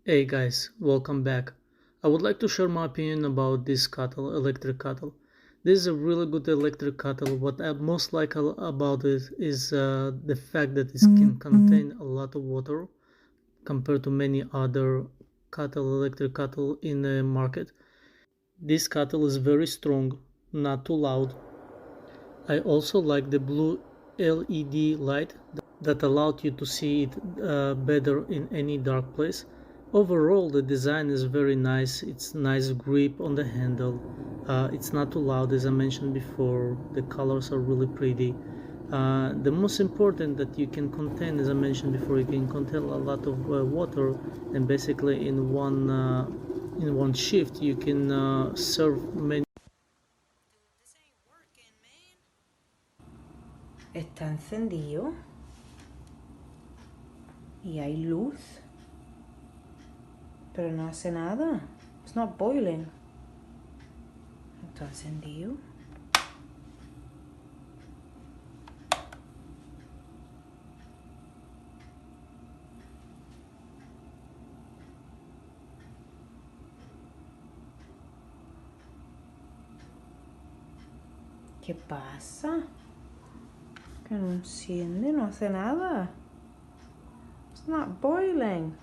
Hey guys, welcome back. I would like to share my opinion about this kettle, electric kettle. This is a really good electric kettle. What I most like about it is the fact that it can contain a lot of water compared to many other electric kettle in the market. This kettle is very strong, not too loud. I also like the blue LED light that allowed you to see it better in any dark place. Overall, the design is very nice. It's nice grip on the handle. It's not too loud, as I mentioned before. The colors are really pretty. The most important that you can contain, as I mentioned before, you can contain a lot of water, and basically in one shift you can serve many. Está encendido y hay luz, pero no hace nada. It's not boiling. Está encendido. ¿Qué pasa? Que no enciende, no hace nada. It's not boiling.